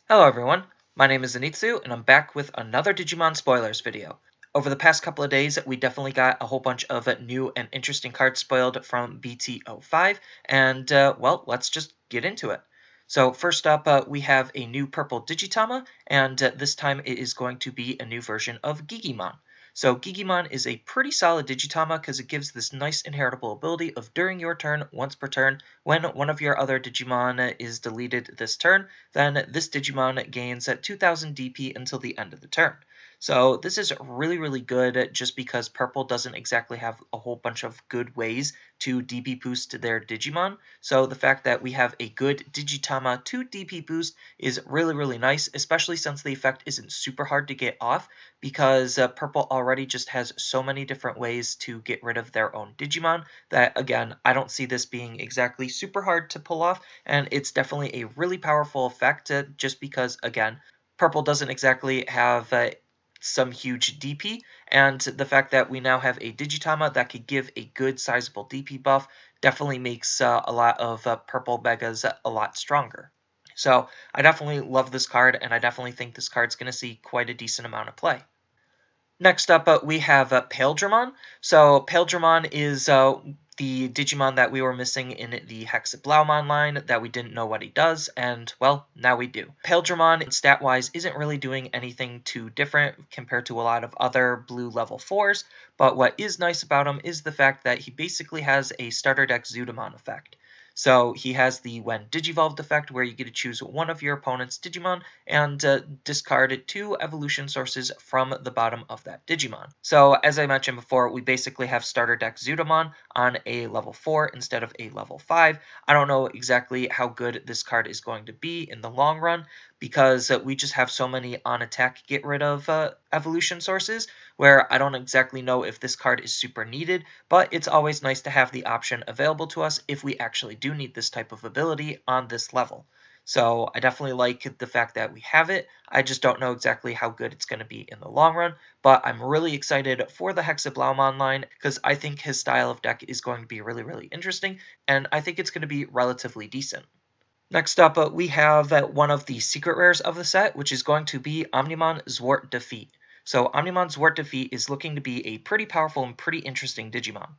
Hello everyone, my name is Zenitsu and I'm back with another Digimon spoilers video. Over the past couple of days, we definitely got a whole bunch of new and interesting cards spoiled from BT05, and well, let's just get into it. So first up, we have a new purple Digitama, and this time it is going to be a new version of Gigimon. So Gigimon is a pretty solid Digitama because it gives this nice inheritable ability of during your turn, once per turn, when one of your other Digimon is deleted this turn, then this Digimon gains 2000 DP until the end of the turn. So this is really good just because purple doesn't exactly have a whole bunch of good ways to DP boost their Digimon. So the fact that we have a good Digitama to DP boost is really nice, especially since the effect isn't super hard to get off because purple already just has so many different ways to get rid of their own Digimon that, again, I don't see this being exactly super hard to pull off, and it's definitely a really powerful effect just because, again, purple doesn't exactly have some huge DP, and the fact that we now have a Digitama that could give a good sizable DP buff definitely makes a lot of purple Megas a lot stronger. So I definitely love this card, and I definitely think this card's going to see quite a decent amount of play. Next up, we have Paildramon. So Paildramon is the Digimon that we were missing in the Hexablaumon line that we didn't know what he does, and, well, now we do. Paildramon, stat-wise, isn't really doing anything too different compared to a lot of other blue level 4s, but what is nice about him is the fact that he basically has a starter deck Zombomon effect. So he has the when digivolved effect where you get to choose one of your opponent's Digimon and discard 2 evolution sources from the bottom of that Digimon. So as I mentioned before, we basically have starter deck Zombomon on a level 4 instead of a level 5. I don't know exactly how good this card is going to be in the long run because we just have so many on attack get rid of evolution sources where I don't exactly know if this card is super needed, but it's always nice to have the option available to us if we actually do need this type of ability on this level. So I definitely like the fact that we have it. I just don't know exactly how good it's going to be in the long run, but I'm really excited for the Hexablaumon line because I think his style of deck is going to be really interesting, and I think it's going to be relatively decent. Next up, we have one of the secret rares of the set, which is going to be Omnimonzwarte Defeat. So Omnimonzwarte Defeat is looking to be a pretty powerful and pretty interesting Digimon.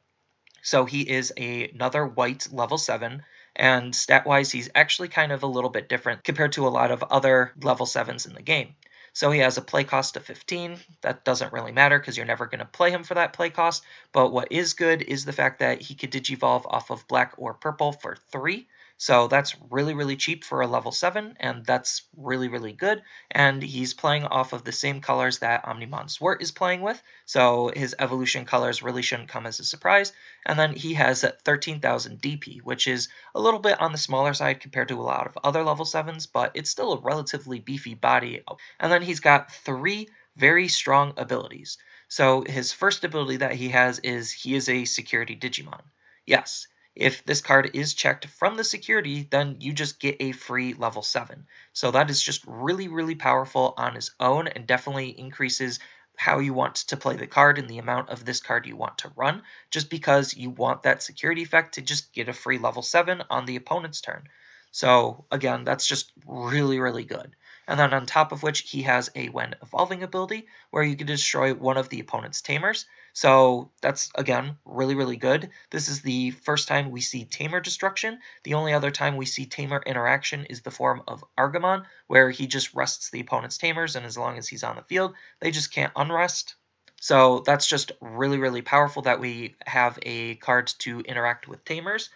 So he is another white level 7, and stat-wise he's actually kind of a little bit different compared to a lot of other level 7s in the game. So he has a play cost of 15. That doesn't really matter because you're never going to play him for that play cost, but what is good is the fact that he could digivolve off of black or purple for 3. So that's really cheap for a level 7, and that's really good. And he's playing off of the same colors that Omnimonzwarte is playing with, so his evolution colors really shouldn't come as a surprise. And then he has 13,000 DP, which is a little bit on the smaller side compared to a lot of other level 7s, but it's still a relatively beefy body. And then he's got 3 very strong abilities. So his first ability that he has is he is a security Digimon. Yes, if this card is checked from the security, then you just get a free level 7. So that is just really powerful on its own and definitely increases how you want to play the card and the amount of this card you want to run, just because you want that security effect to just get a free level 7 on the opponent's turn. So again, that's just really good. And then on top of which, he has a when evolving ability where you can destroy one of the opponent's tamers. So that's, again, really good. This is the first time we see tamer destruction. The only other time we see tamer interaction is the form of Armageddemon, where he just rests the opponent's tamers, and as long as he's on the field, they just can't unrest. So that's just really powerful that we have a card to interact with tamers.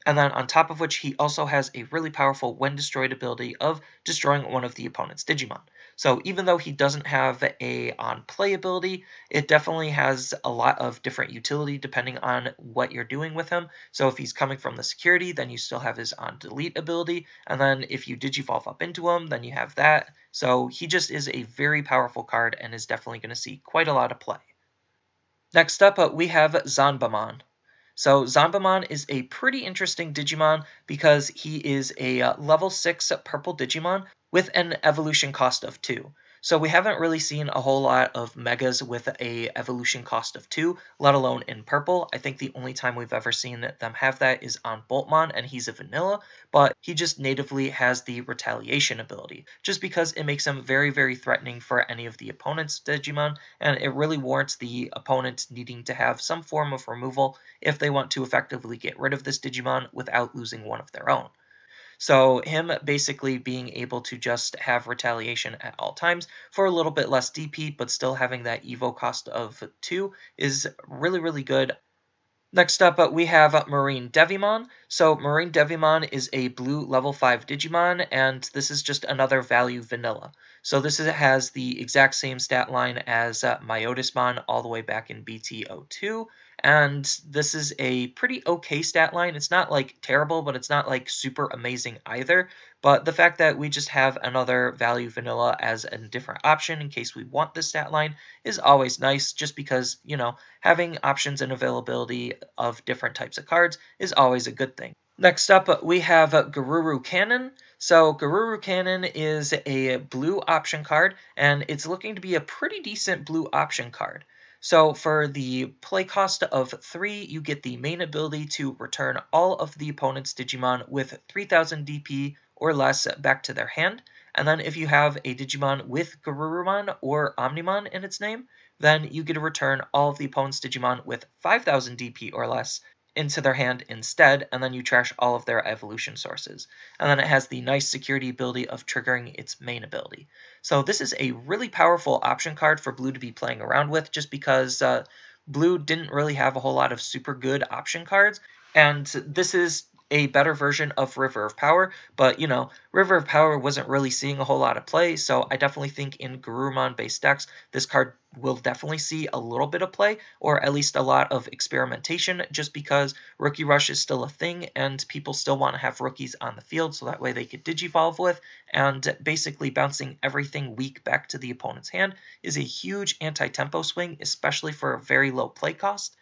And then on top of which, he also has a really powerful when destroyed ability of destroying one of the opponent's Digimon. So even though he doesn't have a on play ability, it definitely has a lot of different utility depending on what you're doing with him. So if he's coming from the security, then you still have his on delete ability, and then if you digivolve up into him, then you have that. So he just is a very powerful card and is definitely going to see quite a lot of play. Next up, we have Zombomon. So Zombomon is a pretty interesting Digimon because he is a level 6 purple Digimon with an evolution cost of 2. So we haven't really seen a whole lot of megas with a evolution cost of 2, let alone in purple. I think the only time we've ever seen them have that is on Boltmon, and he's a vanilla, but he just natively has the retaliation ability, just because it makes him very, very threatening for any of the opponent's Digimon, and it really warrants the opponent needing to have some form of removal if they want to effectively get rid of this Digimon without losing one of their own. So him basically being able to just have retaliation at all times for a little bit less DP, but still having that Evo cost of 2 is really, really good. Next up, we have Marine Deviamon. So Marine Deviamon is a blue level 5 Digimon, and this is just another value vanilla. So this has the exact same stat line as Myotismon all the way back in BT02, and this is a pretty okay stat line. It's not like terrible, but it's not like super amazing either. But the fact that we just have another value vanilla as a different option in case we want this stat line is always nice, just because, you know, having options and availability of different types of cards is always a good thing. Next up, we have Garuru Canon. So Garuru Canon is a blue option card, and it's looking to be a pretty decent blue option card. So for the play cost of 3, you get the main ability to return all of the opponent's Digimon with 3000 DP or less back to their hand. And then if you have a Digimon with Garurumon or Omnimon in its name, then you get to return all of the opponent's Digimon with 5000 DP or less into their hand instead, and then you trash all of their evolution sources. And then it has the nice security ability of triggering its main ability. So this is a really powerful option card for Blue to be playing around with, just because Blue didn't really have a whole lot of super good option cards, and this is a better version of River of Power, but, you know, River of Power wasn't really seeing a whole lot of play, so I definitely think in Garurumon-based decks, this card will definitely see a little bit of play, or at least a lot of experimentation, just because Rookie Rush is still a thing, and people still want to have rookies on the field, so that way they could digivolve with, and basically bouncing everything weak back to the opponent's hand is a huge anti-tempo swing, especially for a very low play cost.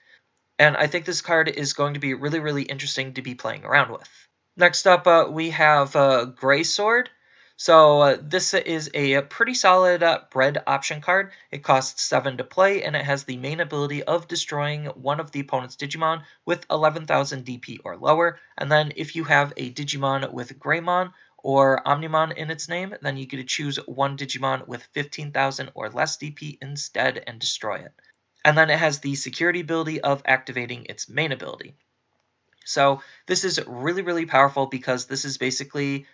And I think this card is going to be really, really interesting to be playing around with. Next up, we have Gray Sword. So this is a pretty solid red option card. It costs 7 to play, and it has the main ability of destroying one of the opponent's Digimon with 11,000 DP or lower. And then if you have a Digimon with Greymon or Omnimon in its name, then you get to choose one Digimon with 15,000 or less DP instead and destroy it. And then it has the security ability of activating its main ability. So this is really, really powerful because this is basically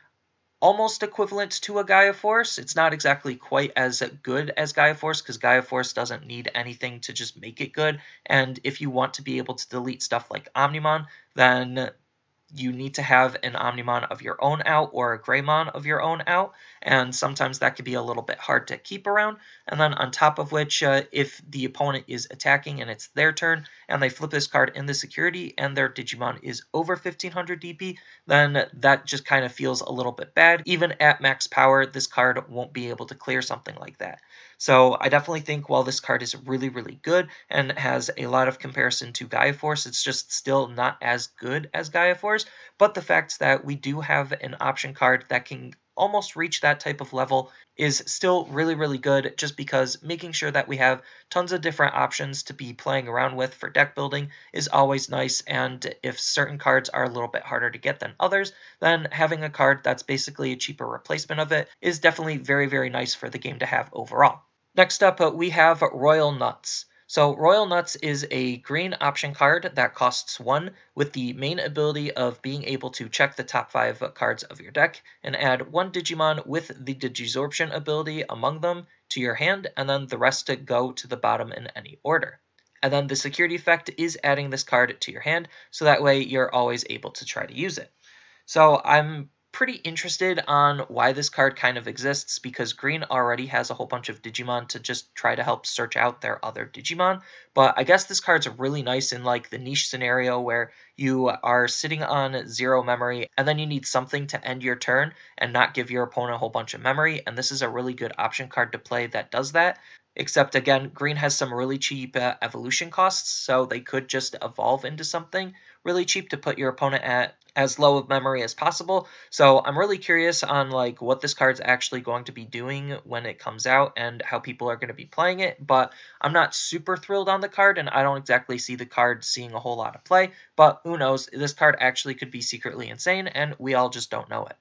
almost equivalent to a Gaia Force. It's not exactly quite as good as Gaia Force, because Gaia Force doesn't need anything to just make it good. And if you want to be able to delete stuff like Omnimon, then you need to have an Omnimon of your own out or a Greymon of your own out, and sometimes that could be a little bit hard to keep around. And then on top of which, if the opponent is attacking and it's their turn, and they flip this card in the security and their Digimon is over 1500 DP, then that just kind of feels a little bit bad. Even at max power, this card won't be able to clear something like that. So I definitely think while this card is really, really good and has a lot of comparison to Gaia Force, it's just still not as good as Gaia Force. But the fact that we do have an option card that can almost reach that type of level is still really, really good, just because making sure that we have tons of different options to be playing around with for deck building is always nice. And if certain cards are a little bit harder to get than others, then having a card that's basically a cheaper replacement of it is definitely very, very nice for the game to have overall. Next up, we have Royal Nuts. So Royal Nuts is a green option card that costs 1 with the main ability of being able to check the top 5 cards of your deck and add 1 Digimon with the Digisorption ability among them to your hand, and then the rest to go to the bottom in any order. And then the security effect is adding this card to your hand, so that way you're always able to try to use it. So I'm pretty interested on why this card kind of exists, because green already has a whole bunch of Digimon to just try to help search out their other Digimon. But I guess this card's really nice in like the niche scenario where you are sitting on 0 memory and then you need something to end your turn and not give your opponent a whole bunch of memory, and this is a really good option card to play that does that. Except, again, green has some really cheap evolution costs, so they could just evolve into something, really cheap to put your opponent at as low of memory as possible. So I'm really curious on like what this card's actually going to be doing when it comes out and how people are going to be playing it, but I'm not super thrilled on the card, and I don't exactly see the card seeing a whole lot of play, but who knows, this card actually could be secretly insane and we all just don't know it.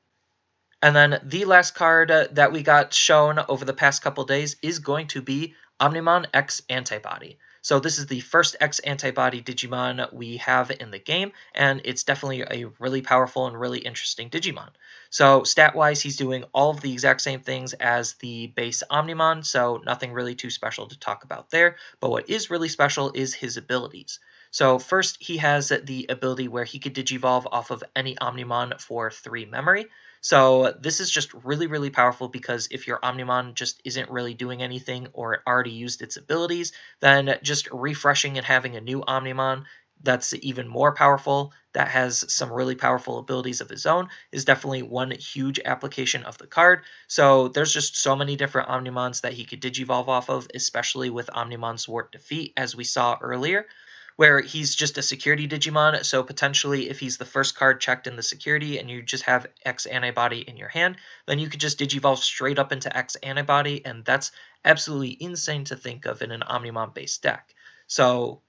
And then the last card that we got shown over the past couple days is going to be Omnimon X Antibody. So this is the first X Antibody Digimon we have in the game, and it's definitely a really powerful and really interesting Digimon. So stat-wise, he's doing all of the exact same things as the base Omnimon, so nothing really too special to talk about there. But what is really special is his abilities. So first, he has the ability where he could digivolve off of any Omnimon for 3 memory. So this is just really, really powerful because if your Omnimon just isn't really doing anything or it already used its abilities, then just refreshing and having a new Omnimon that's even more powerful, that has some really powerful abilities of his own, is definitely one huge application of the card. So there's just so many different Omnimons that he could digivolve off of, especially with Omnimonzwarte Defeat, as we saw earlier, where he's just a security Digimon, so potentially if he's the first card checked in the security and you just have X Antibody in your hand, then you could just digivolve straight up into X Antibody, and that's absolutely insane to think of in an Omnimon-based deck. So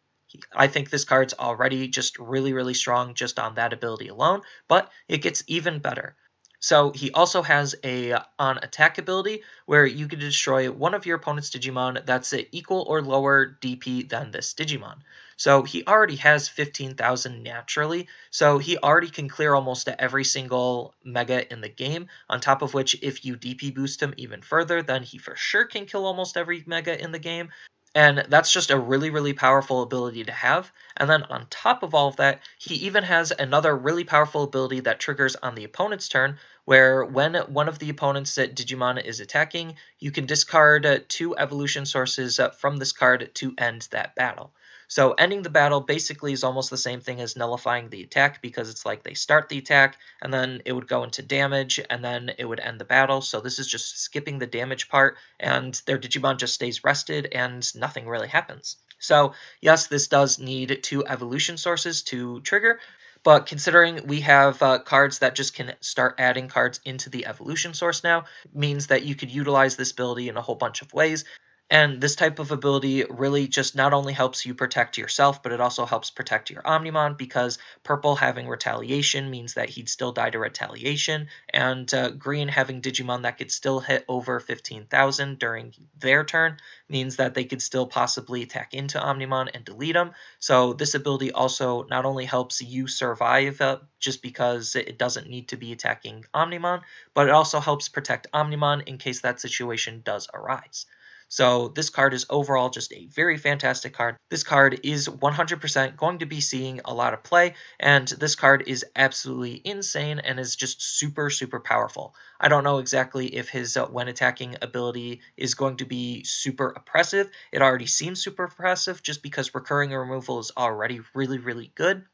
I think this card's already just really, really strong just on that ability alone, but it gets even better. So he also has a on attack ability where you can destroy one of your opponent's Digimon that's equal or lower DP than this Digimon. So he already has 15,000 naturally, so he already can clear almost every single mega in the game, on top of which if you DP boost him even further, then he for sure can kill almost every mega in the game. And that's just a really, really powerful ability to have. And then on top of all of that, he even has another really powerful ability that triggers on the opponent's turn, where when one of the opponent's Digimon is attacking, you can discard 2 evolution sources from this card to end that battle. So ending the battle basically is almost the same thing as nullifying the attack, because it's like they start the attack and then it would go into damage and then it would end the battle. So this is just skipping the damage part and their Digimon just stays rested and nothing really happens. So yes, this does need 2 evolution sources to trigger, but considering we have cards that just can start adding cards into the evolution source now, means that you could utilize this ability in a whole bunch of ways. And this type of ability really just not only helps you protect yourself, but it also helps protect your Omnimon, because purple having retaliation means that he'd still die to retaliation, and green having Digimon that could still hit over 15,000 during their turn means that they could still possibly attack into Omnimon and delete them. So this ability also not only helps you survive just because it doesn't need to be attacking Omnimon, but it also helps protect Omnimon in case that situation does arise. So this card is overall just a very fantastic card. This card is 100% going to be seeing a lot of play, and this card is absolutely insane and is just super, super powerful. I don't know exactly if his when attacking ability is going to be super oppressive. It already seems super oppressive just because recurring removal is already really, really good.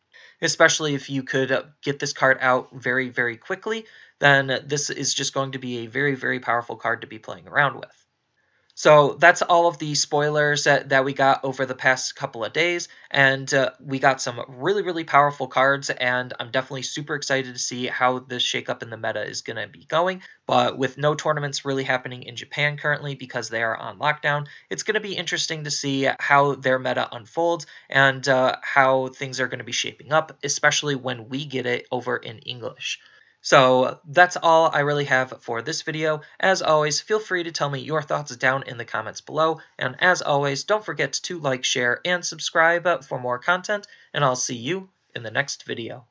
Especially if you could get this card out very, very quickly, then this is just going to be a very, very powerful card to be playing around with. So that's all of the spoilers that we got over the past couple of days, and we got some really, really powerful cards, and I'm definitely super excited to see how this shakeup in the meta is going to be going. But with no tournaments really happening in Japan currently because they are on lockdown, it's going to be interesting to see how their meta unfolds and how things are going to be shaping up, especially when we get it over in English. So that's all I really have for this video. As always, feel free to tell me your thoughts down in the comments below. And as always, don't forget to like, share, and subscribe for more content. And I'll see you in the next video.